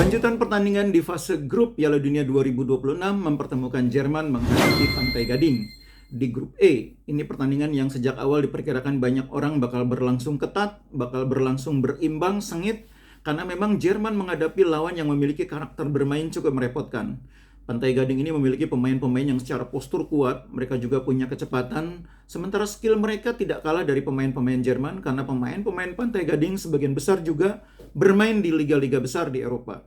Lanjutan pertandingan di fase grup Piala Dunia 2026 mempertemukan Jerman menghadapi Pantai Gading. Di grup E, ini pertandingan yang sejak awal diperkirakan banyak orang bakal berlangsung ketat, bakal berlangsung berimbang, sengit, karena memang Jerman menghadapi lawan yang memiliki karakter bermain cukup merepotkan. Pantai Gading ini memiliki pemain-pemain yang secara postur kuat, mereka juga punya kecepatan, sementara skill mereka tidak kalah dari pemain-pemain Jerman karena pemain-pemain Pantai Gading sebagian besar juga bermain di liga-liga besar di Eropa.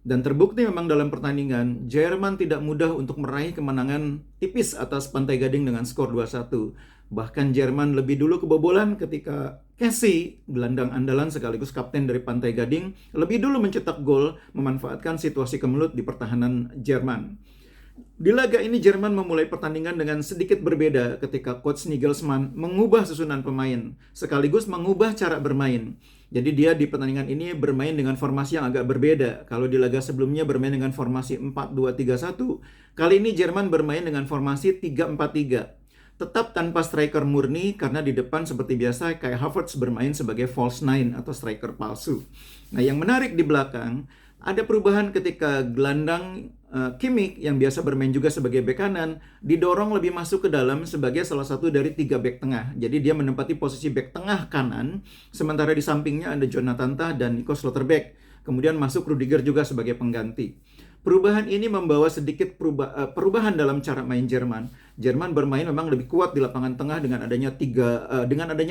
Dan terbukti memang dalam pertandingan, Jerman tidak mudah untuk meraih kemenangan tipis atas Pantai Gading dengan skor 2-1. Bahkan Jerman lebih dulu kebobolan ketika Casey, gelandang andalan sekaligus kapten dari Pantai Gading, lebih dulu mencetak gol memanfaatkan situasi kemelut di pertahanan Jerman. Di laga ini Jerman memulai pertandingan dengan sedikit berbeda ketika Coach Nagelsmann mengubah susunan pemain, sekaligus mengubah cara bermain. Jadi dia di pertandingan ini bermain dengan formasi yang agak berbeda. Kalau di laga sebelumnya bermain dengan formasi 4-2-3-1, kali ini Jerman bermain dengan formasi 3-4-3. Tetap tanpa striker murni karena di depan seperti biasa Kai Havertz bermain sebagai false nine atau striker palsu. Nah, yang menarik di belakang ada perubahan ketika gelandang Kimmich yang biasa bermain juga sebagai bek kanan didorong lebih masuk ke dalam sebagai salah satu dari 3 bek tengah. Jadi dia menempati posisi bek tengah kanan, sementara di sampingnya ada Jonathan Tah dan Nico Schlotterbeck. Kemudian masuk Rudiger juga sebagai pengganti. Perubahan ini membawa sedikit perubahan dalam cara main Jerman. Jerman bermain memang lebih kuat di lapangan tengah dengan adanya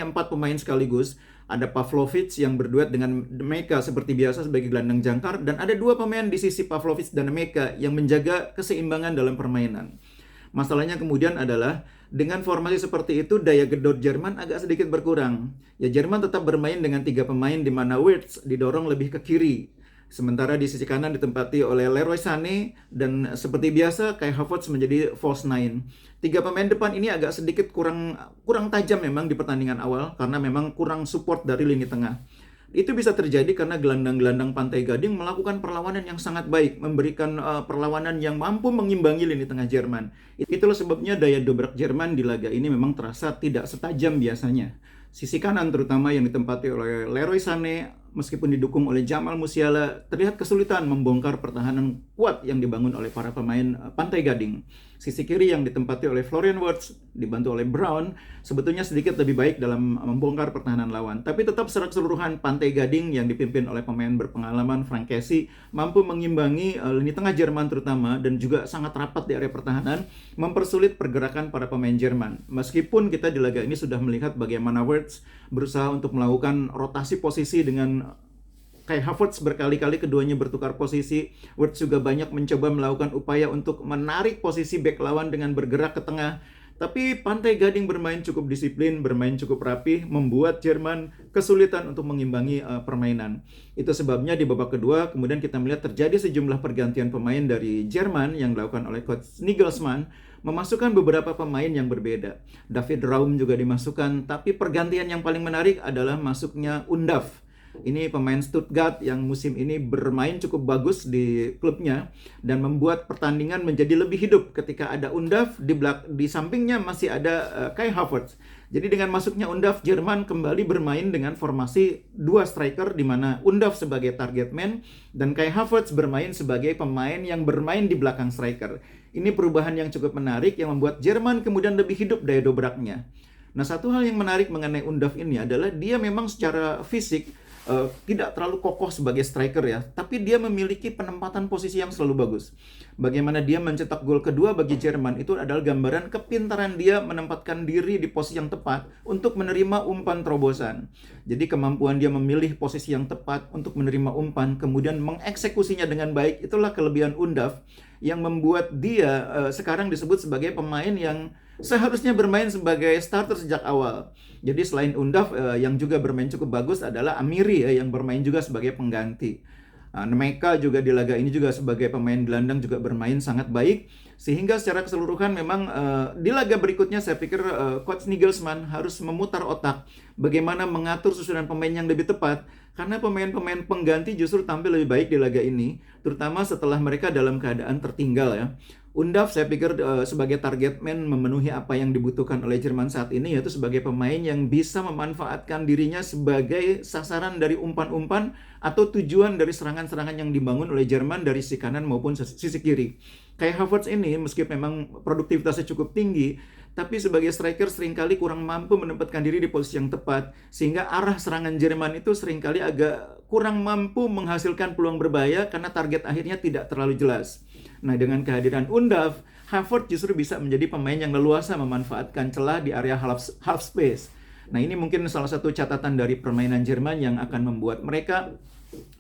4 pemain sekaligus. Ada Pavlovic yang berduet dengan Dmeka seperti biasa sebagai gelandang jangkar, dan ada 2 pemain di sisi Pavlovic dan Dmeka yang menjaga keseimbangan dalam permainan. Masalahnya kemudian adalah dengan formasi seperti itu daya gedor Jerman agak sedikit berkurang. Ya, Jerman tetap bermain dengan 3 pemain di mana Wirtz didorong lebih ke kiri. Sementara di sisi kanan ditempati oleh Leroy Sané dan seperti biasa Kai Havertz menjadi false nine. 3 pemain depan ini agak sedikit kurang tajam memang di pertandingan awal karena memang kurang support dari lini tengah. Itu bisa terjadi karena gelandang-gelandang Pantai Gading melakukan perlawanan yang sangat baik, memberikan perlawanan yang mampu mengimbangi lini tengah Jerman. Itulah sebabnya daya dobrak Jerman di laga ini memang terasa tidak setajam biasanya. Sisi kanan terutama yang ditempati oleh Leroy Sané meskipun didukung oleh Jamal Musiala terlihat kesulitan membongkar pertahanan kuat yang dibangun oleh para pemain Pantai Gading. Sisi kiri yang ditempati oleh Florian Wirtz dibantu oleh Brown sebetulnya sedikit lebih baik dalam membongkar pertahanan lawan. Tapi tetap secara keseluruhan Pantai Gading yang dipimpin oleh pemain berpengalaman Frank Casey mampu mengimbangi lini tengah Jerman terutama dan juga sangat rapat di area pertahanan, mempersulit pergerakan para pemain Jerman. Meskipun kita di laga ini sudah melihat bagaimana Wirtz berusaha untuk melakukan rotasi posisi dengan Kai Havertz berkali-kali keduanya bertukar posisi. Wirtz juga banyak mencoba melakukan upaya untuk menarik posisi bek lawan dengan bergerak ke tengah. Tapi Pantai Gading bermain cukup disiplin, bermain cukup rapi, membuat Jerman kesulitan untuk mengimbangi permainan. Itu sebabnya di babak kedua kemudian kita melihat terjadi sejumlah pergantian pemain dari Jerman yang dilakukan oleh Coach Nagelsmann, memasukkan beberapa pemain yang berbeda. David Raum juga dimasukkan, tapi pergantian yang paling menarik adalah masuknya Undav. Ini pemain Stuttgart yang musim ini bermain cukup bagus di klubnya dan membuat pertandingan menjadi lebih hidup ketika ada Undav, di sampingnya masih ada Kai Havertz. Jadi dengan masuknya Undav, Jerman kembali bermain dengan formasi 2 striker di mana Undav sebagai target man dan Kai Havertz bermain sebagai pemain yang bermain di belakang striker. Ini perubahan yang cukup menarik yang membuat Jerman kemudian lebih hidup daya dobraknya. Nah, satu hal yang menarik mengenai Undav ini adalah dia memang secara fisik tidak terlalu kokoh sebagai striker ya, tapi dia memiliki penempatan posisi yang selalu bagus. Bagaimana dia mencetak gol kedua bagi Jerman itu adalah gambaran kepintaran dia menempatkan diri di posisi yang tepat untuk menerima umpan terobosan. Jadi kemampuan dia memilih posisi yang tepat untuk menerima umpan, kemudian mengeksekusinya dengan baik, itulah kelebihan Undav yang membuat dia sekarang disebut sebagai pemain yang seharusnya bermain sebagai starter sejak awal. Jadi selain Undav yang juga bermain cukup bagus adalah Amiri yang bermain juga sebagai pengganti. Dmeka juga di laga ini juga sebagai pemain gelandang juga bermain sangat baik. Sehingga secara keseluruhan memang di laga berikutnya saya pikir Coach Nagelsmann harus memutar otak bagaimana mengatur susunan pemain yang lebih tepat. Karena pemain-pemain pengganti justru tampil lebih baik di laga ini, terutama setelah mereka dalam keadaan tertinggal ya. Undav saya pikir sebagai target man memenuhi apa yang dibutuhkan oleh Jerman saat ini, yaitu sebagai pemain yang bisa memanfaatkan dirinya sebagai sasaran dari umpan-umpan atau tujuan dari serangan-serangan yang dibangun oleh Jerman dari sisi kanan maupun sisi kiri. Kayak Havertz ini, meski memang produktivitasnya cukup tinggi, tapi sebagai striker seringkali kurang mampu menempatkan diri di posisi yang tepat, sehingga arah serangan Jerman itu seringkali agak kurang mampu menghasilkan peluang berbahaya karena target akhirnya tidak terlalu jelas. Nah, dengan kehadiran Undav, Havertz justru bisa menjadi pemain yang leluasa memanfaatkan celah di area half space. Nah, ini mungkin salah satu catatan dari permainan Jerman yang akan membuat mereka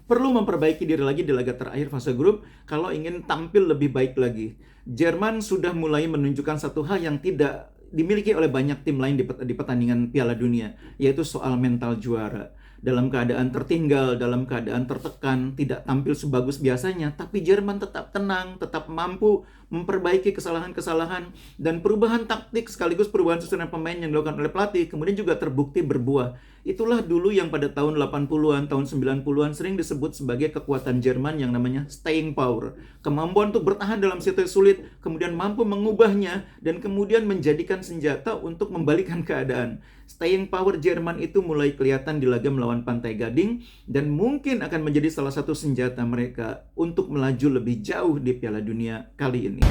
perlu memperbaiki diri lagi di laga terakhir fase grup kalau ingin tampil lebih baik lagi. Jerman sudah mulai menunjukkan satu hal yang tidak dimiliki oleh banyak tim lain di pertandingan Piala Dunia, yaitu soal mental juara. Dalam keadaan tertinggal, dalam keadaan tertekan, tidak tampil sebagus biasanya, tapi Jerman tetap tenang, tetap mampu memperbaiki kesalahan-kesalahan, dan perubahan taktik sekaligus perubahan susunan pemain yang dilakukan oleh pelatih kemudian juga terbukti berbuah. Itulah dulu yang pada tahun 80-an, tahun 90-an sering disebut sebagai kekuatan Jerman yang namanya staying power. Kemampuan untuk bertahan dalam situasi sulit, kemudian mampu mengubahnya, dan kemudian menjadikan senjata untuk membalikan keadaan. Staying power Jerman itu mulai kelihatan di laga melawan Pantai Gading, dan mungkin akan menjadi salah satu senjata mereka untuk melaju lebih jauh di Piala Dunia kali ini.